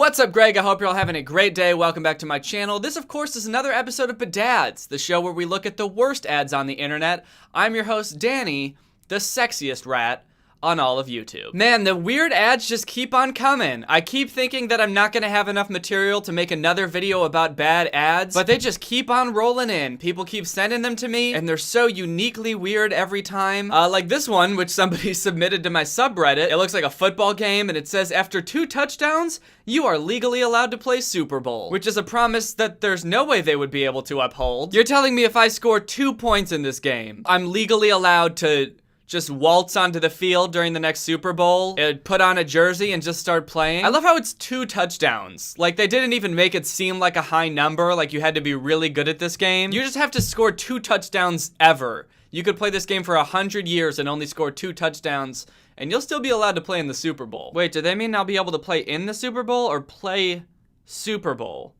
What's up, Greg? I hope you're all having a great day. Welcome back to my channel. This, of course, is another episode of Badads, the show where we look at the worst ads on the internet. I'm your host, Danny, the sexiest rat on all of YouTube. Man, the weird ads just keep on coming. I keep thinking that I'm not gonna have enough material to make another video about bad ads, but they just keep on rolling in. People keep sending them to me, and they're so uniquely weird every time. Like this one, which somebody submitted to my subreddit. It looks like a football game, and it says, after 2 touchdowns, you are legally allowed to play Super Bowl, which is a promise that there's no way they would be able to uphold. You're telling me if I score 2 points in this game, I'm legally allowed to just waltz onto the field during the next Super Bowl, put on a jersey, and just start playing? I love how it's 2 touchdowns. Like, they didn't even make it seem like a high number, like you had to be really good at this game. You just have to score 2 touchdowns ever. You could play this game for 100 years and only score 2 touchdowns, and you'll still be allowed to play in the Super Bowl. Wait, do they mean I'll be able to play in the Super Bowl or play Super Bowl?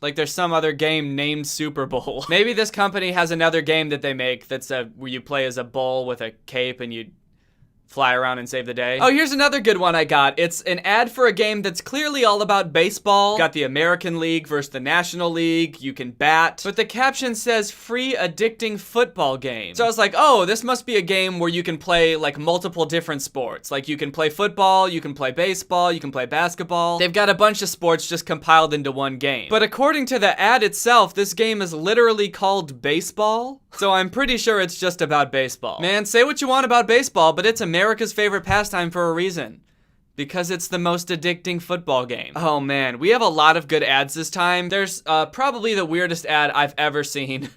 Like there's some other game named Super Bowl. Maybe this company has another game that they make that's where you play as a bull with a cape and you fly around and save the day. Oh, here's another good one I got. It's an ad for a game that's clearly all about baseball. Got the American League versus the National League. You can bat. But the caption says, free addicting football game. So I was like, oh, this must be a game where you can play like multiple different sports. Like you can play football, you can play baseball, you can play basketball. They've got a bunch of sports just compiled into one game. But according to the ad itself, this game is literally called baseball. So I'm pretty sure it's just about baseball. Man, say what you want about baseball, but it's America's favorite pastime for a reason. Because it's the most addicting football game. Oh man, we have a lot of good ads this time. There's probably the weirdest ad I've ever seen,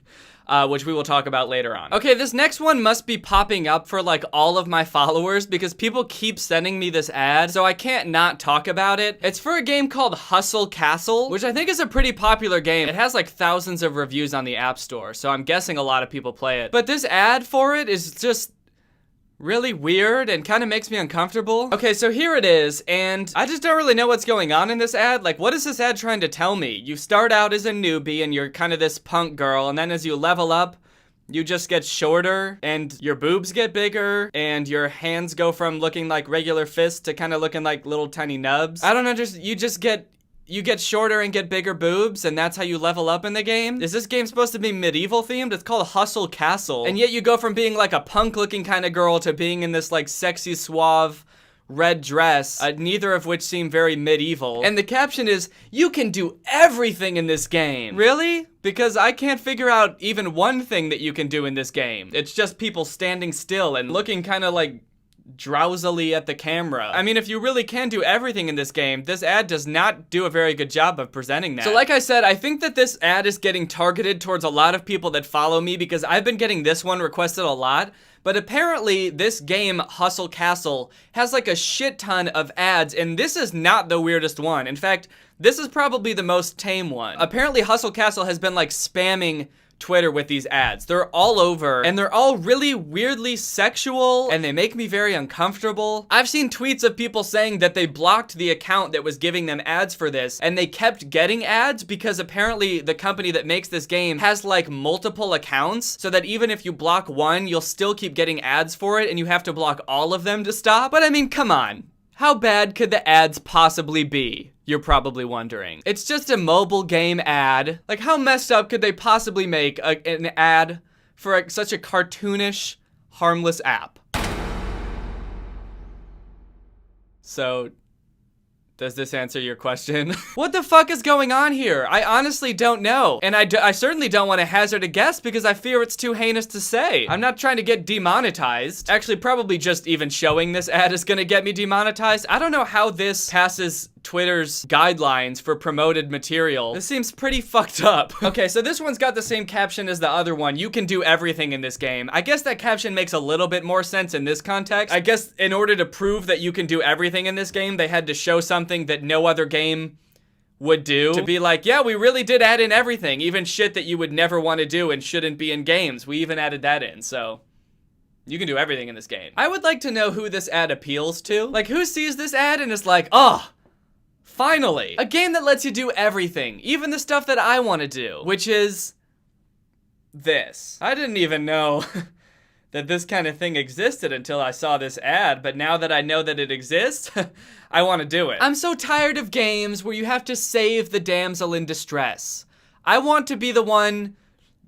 which we will talk about later on. Okay, this next one must be popping up for like all of my followers because people keep sending me this ad, so I can't not talk about it. It's for a game called Hustle Castle, which I think is a pretty popular game. It has like thousands of reviews on the App Store, so I'm guessing a lot of people play it. But this ad for it is just really weird and kind of makes me uncomfortable. Okay, so here it is, and I just don't really know what's going on in this ad. Like, what is this ad trying to tell me? You start out as a newbie and you're kind of this punk girl, and then as you level up, you just get shorter, and your boobs get bigger, and your hands go from looking like regular fists to kind of looking like little tiny nubs. I don't know, you get shorter and get bigger boobs, and that's how you level up in the game? Is this game supposed to be medieval themed? It's called Hustle Castle. And yet you go from being like a punk looking kind of girl to being in this like sexy, suave red dress, neither of which seem very medieval. And the caption is, you can do everything in this game. Really? Because I can't figure out even one thing that you can do in this game. It's just people standing still and looking kind of like drowsily at the camera. I mean, if you really can do everything in this game, this ad does not do a very good job of presenting that. So like I said, I think that this ad is getting targeted towards a lot of people that follow me because I've been getting this one requested a lot. But apparently this game, Hustle Castle, has like a shit ton of ads, and this is not the weirdest one. In fact, this is probably the most tame one. Apparently Hustle Castle has been like spamming Twitter with these ads. They're all over, and they're all really weirdly sexual, and they make me very uncomfortable. I've seen tweets of people saying that they blocked the account that was giving them ads for this, and they kept getting ads because apparently the company that makes this game has like multiple accounts, so that even if you block one, you'll still keep getting ads for it, and you have to block all of them to stop. But I mean, come on. How bad could the ads possibly be? You're probably wondering. It's just a mobile game ad. Like, how messed up could they possibly make an ad for such a cartoonish, harmless app? So, does this answer your question? What the fuck is going on here? I honestly don't know. And I certainly don't want to hazard a guess because I fear it's too heinous to say. I'm not trying to get demonetized. Actually, probably just even showing this ad is gonna get me demonetized. I don't know how this passes Twitter's guidelines for promoted material. This seems pretty fucked up. Okay, so this one's got the same caption as the other one. You can do everything in this game. I guess that caption makes a little bit more sense in this context. I guess in order to prove that you can do everything in this game, they had to show something that no other game would do. To be like, yeah, we really did add in everything, even shit that you would never want to do and shouldn't be in games. We even added that in, so you can do everything in this game. I would like to know who this ad appeals to. Like, who sees this ad and is like, oh, finally, a game that lets you do everything, even the stuff that I want to do, which is this. I didn't even know that this kind of thing existed until I saw this ad, but now that I know that it exists, I want to do it. I'm so tired of games where you have to save the damsel in distress. I want to be the one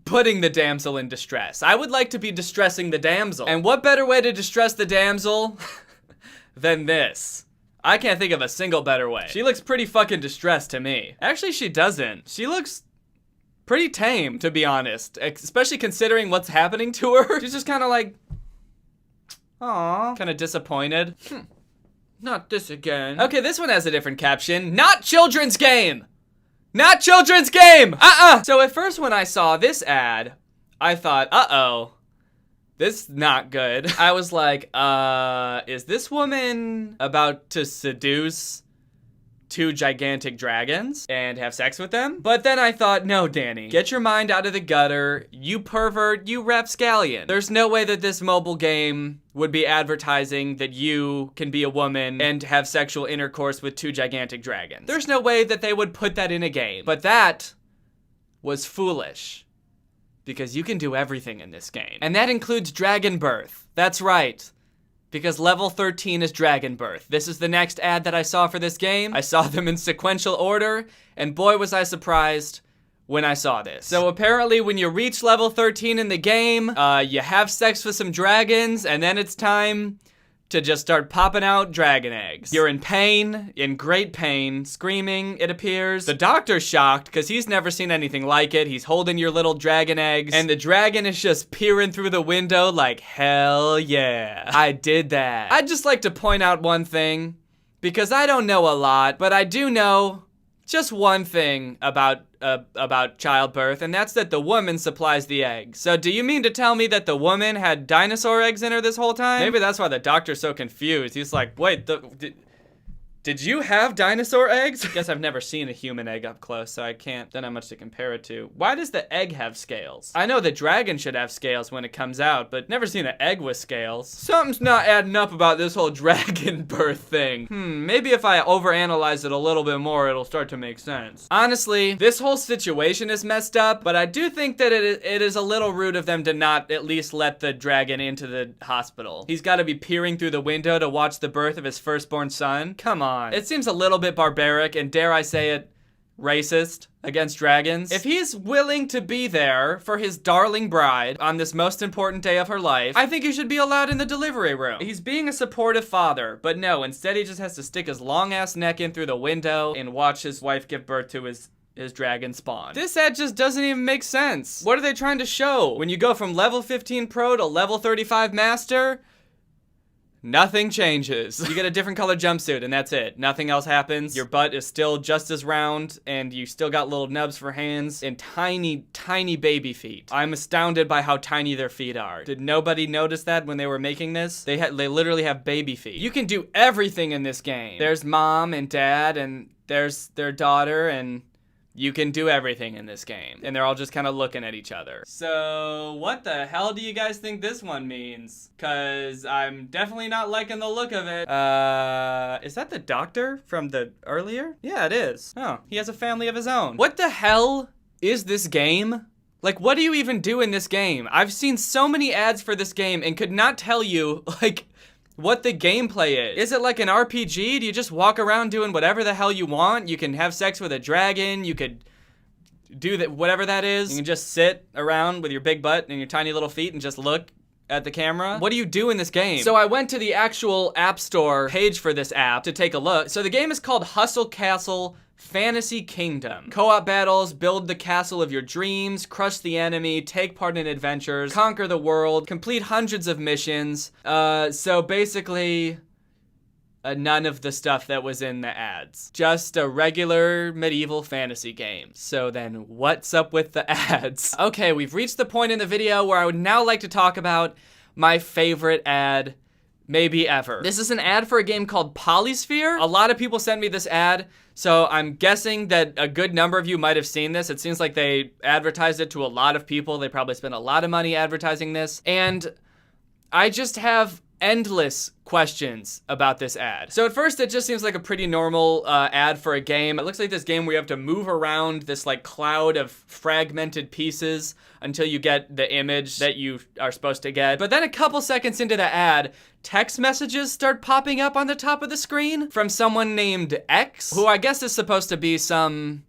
putting the damsel in distress. I would like to be distressing the damsel. And what better way to distress the damsel than this? I can't think of a single better way. She looks pretty fucking distressed to me. Actually, she doesn't. She looks pretty tame, to be honest, especially considering what's happening to her. She's just kind of like, aww, kind of disappointed. Not this again. Okay, this one has a different caption. Not children's game! Not children's game! So at first when I saw this ad, I thought, uh-oh, this is not good. I was like, is this woman about to seduce 2 gigantic dragons and have sex with them? But then I thought, no, Danny, get your mind out of the gutter, you pervert, you rapscallion. There's no way that this mobile game would be advertising that you can be a woman and have sexual intercourse with 2 gigantic dragons. There's no way that they would put that in a game. But that was foolish, because you can do everything in this game. And that includes dragon birth. That's right. Because level 13 is dragon birth. This is the next ad that I saw for this game. I saw them in sequential order, and boy was I surprised when I saw this. So apparently when you reach level 13 in the game, you have sex with some dragons, and then it's time to just start popping out dragon eggs. You're in pain, in great pain, screaming, it appears. The doctor's shocked, because he's never seen anything like it. He's holding your little dragon eggs, and the dragon is just peering through the window like, hell yeah, I did that. I'd just like to point out one thing, because I don't know a lot, but I do know just one thing about childbirth, and that's that the woman supplies the eggs. So do you mean to tell me that the woman had dinosaur eggs in her this whole time? Maybe that's why the doctor's so confused. He's like, wait, did you have dinosaur eggs? I guess I've never seen a human egg up close, so I can't, don't have much to compare it to. Why does the egg have scales? I know the dragon should have scales when it comes out, but never seen an egg with scales. Something's not adding up about this whole dragon birth thing. Maybe if I overanalyze it a little bit more, it'll start to make sense. Honestly, this whole situation is messed up, but I do think that it is a little rude of them to not at least let the dragon into the hospital. He's gotta be peering through the window to watch the birth of his firstborn son. Come on. It seems a little bit barbaric and, dare I say it, racist against dragons. If he's willing to be there for his darling bride on this most important day of her life, I think he should be allowed in the delivery room. He's being a supportive father, but no, instead he just has to stick his long ass neck in through the window and watch his wife give birth to his dragon spawn. This ad just doesn't even make sense. What are they trying to show? When you go from level 15 pro to level 35 master, nothing changes. You get a different color jumpsuit and that's it. Nothing else happens. Your butt is still just as round and you still got little nubs for hands and tiny, tiny baby feet. I'm astounded by how tiny their feet are. Did nobody notice that when they were making this? They literally have baby feet. You can do everything in this game. There's mom and dad and there's their daughter and you can do everything in this game. And they're all just kind of looking at each other. So what the hell do you guys think this one means? Cause I'm definitely not liking the look of it. Is that the doctor from the earlier? Yeah, it is. Oh, he has a family of his own. What the hell is this game? Like, what do you even do in this game? I've seen so many ads for this game and could not tell you, like, what the gameplay is. Is it like an RPG? Do you just walk around doing whatever the hell you want? You can have sex with a dragon. You could do that, whatever that is. You can just sit around with your big butt and your tiny little feet and just look at the camera. What do you do in this game? So I went to the actual App Store page for this app to take a look. So the game is called Hustle Castle Fantasy Kingdom. Co-op battles, build the castle of your dreams, crush the enemy, take part in adventures, conquer the world, complete hundreds of missions. So basically, none of the stuff that was in the ads. Just a regular medieval fantasy game. So then what's up with the ads? Okay, we've reached the point in the video where I would now like to talk about my favorite ad maybe ever. This is an ad for a game called Polysphere. A lot of people sent me this ad, so I'm guessing that a good number of you might have seen this. It seems like they advertised it to a lot of people. They probably spent a lot of money advertising this. And I just have endless questions about this ad. So at first it just seems like a pretty normal ad for a game. It looks like this game where you have to move around this like cloud of fragmented pieces until you get the image that you are supposed to get. But then a couple seconds into the ad, text messages start popping up on the top of the screen from someone named X, who I guess is supposed to be some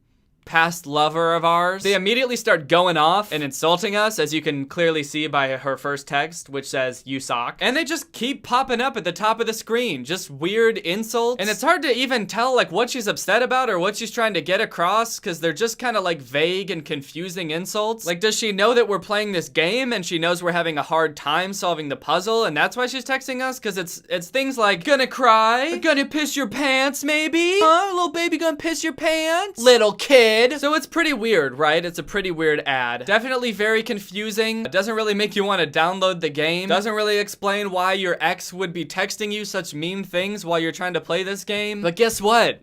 past lover of ours. They immediately start going off and insulting us, as you can clearly see by her first text, which says, "You suck." And they just keep popping up at the top of the screen, just weird insults. And it's hard to even tell like what she's upset about or what she's trying to get across, because they're just kind of like vague and confusing insults. Like, does she know that we're playing this game and she knows we're having a hard time solving the puzzle and that's why she's texting us? Because it's things like, gonna cry? Gonna piss your pants maybe? Huh? Little baby gonna piss your pants? Little kid. So it's pretty weird, right? It's a pretty weird ad. Definitely very confusing. It doesn't really make you want to download the game. Doesn't really explain why your ex would be texting you such mean things while you're trying to play this game. But guess what?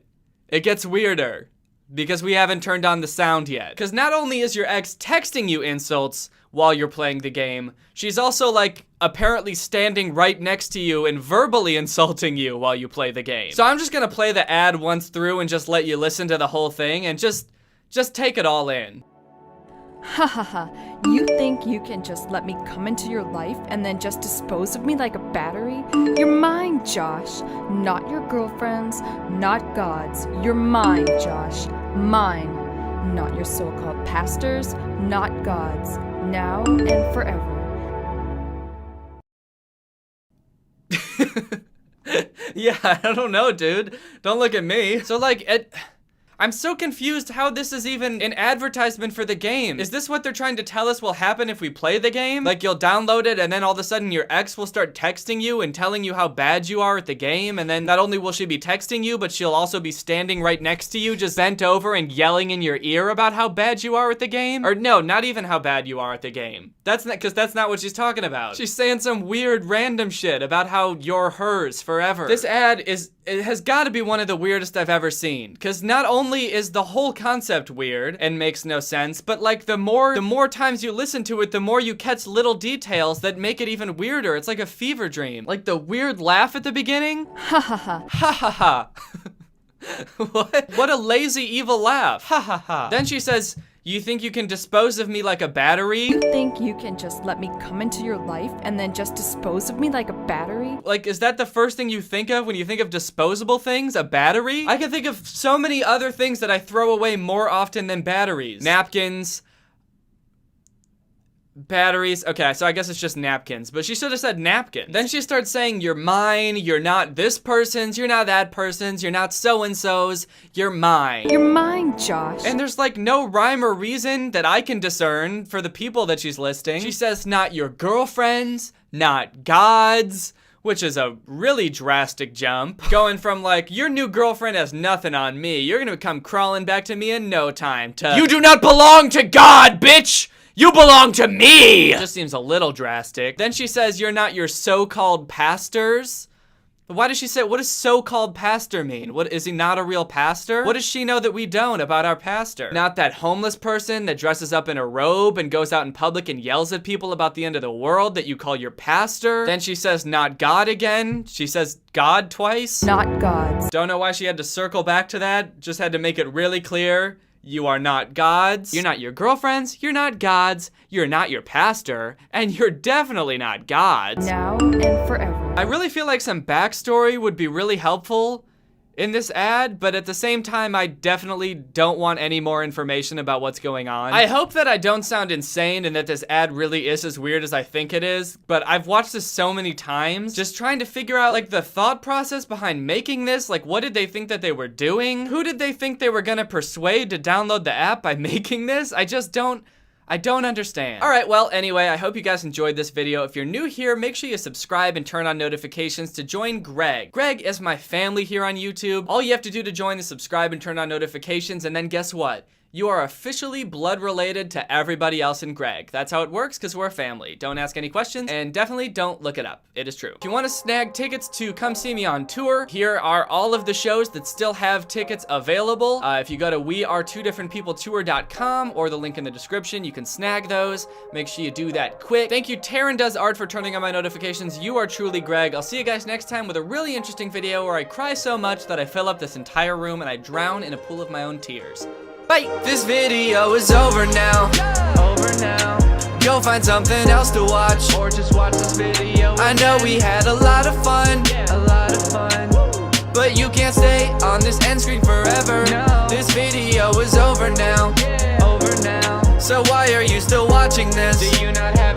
It gets weirder. Because we haven't turned on the sound yet. Because not only is your ex texting you insults while you're playing the game, she's also like apparently standing right next to you and verbally insulting you while you play the game. So I'm just gonna play the ad once through and just let you listen to the whole thing and just take it all in. Ha ha ha. You think you can just let me come into your life and then just dispose of me like a battery? You're mine, Josh. Not your girlfriend's, not God's. You're mine, Josh. Mine. Not your so-called pastor's, not God's. Now and forever. Yeah, I don't know, dude. Don't look at me. So like, I'm so confused how this is even an advertisement for the game. Is this what they're trying to tell us will happen if we play the game? Like, you'll download it and then all of a sudden your ex will start texting you and telling you how bad you are at the game, and then not only will she be texting you, but she'll also be standing right next to you, just bent over and yelling in your ear about how bad you are at the game? Or no, not even how bad you are at the game. That's not, because that's not what she's talking about. She's saying some weird random shit about how you're hers forever. This ad it has got to be one of the weirdest I've ever seen, because not only is the whole concept weird and makes no sense, but like the more times you listen to it, the more you catch little details that make it even weirder. It's like a fever dream. Like the weird laugh at the beginning. Ha ha ha. Ha ha ha. What a lazy evil laugh. Ha ha ha. Then she says, "You think you can dispose of me like a battery?" You think you can just let me come into your life and then just dispose of me like a battery? Like, is that the first thing you think of when you think of disposable things? A battery? I can think of so many other things that I throw away more often than batteries. Napkins. Batteries. Okay, so I guess it's just napkins, but she should have said napkins. Then she starts saying, "You're mine, you're not this person's, you're not that person's, you're not so-and-so's, you're mine." You're mine, Josh. And there's like no rhyme or reason that I can discern for the people that she's listing. She says, "Not your girlfriend's, not God's," which is a really drastic jump. Going from like, "Your new girlfriend has nothing on me, you're gonna come crawling back to me in no time," to, "You do not belong to God, bitch! You belong to me!" It just seems a little drastic. Then she says, "You're not your so-called pastors." But why does she say, what does so-called pastor mean? What, is he not a real pastor? What does she know that we don't about our pastor? Not that homeless person that dresses up in a robe and goes out in public and yells at people about the end of the world that you call your pastor. Then she says, "Not God" again. She says God twice. Not God's. Don't know why she had to circle back to that. Just had to make it really clear. You are not God's. You're not your girlfriend's. You're not God's. You're not your pastor. And you're definitely not God's. Now and forever. I really feel like some backstory would be really helpful in this ad, but at the same time, I definitely don't want any more information about what's going on. I hope that I don't sound insane and that this ad really is as weird as I think it is, but I've watched this so many times, just trying to figure out like the thought process behind making this. Like, what did they think that they were doing? Who did they think they were gonna persuade to download the app by making this? I don't understand. All right, well, anyway, I hope you guys enjoyed this video. If you're new here, make sure you subscribe and turn on notifications to join Greg. Greg is my family here on YouTube. All you have to do to join is subscribe and turn on notifications, and then guess what? you are officially blood related to everybody else in Greg. That's how it works because we're a family. Don't ask any questions and definitely don't look it up. It is true. If you want to snag tickets to come see me on tour, here are all of the shows that still have tickets available. If you go to wearetwodifferentpeopletour.com or the link in the description, you can snag those. Make sure you do that quick. Thank you, Taryn Does Art, for turning on my notifications. You are truly Greg. I'll see you guys next time with a really interesting video where I cry so much that I fill up this entire room and I drown in a pool of my own tears. Bye! This video is over now. Go find something else to watch, or just watch this video. I know we had a lot of fun, but you can't stay on this end screen forever. No. This video is over now. So why are you still watching this? Do you not have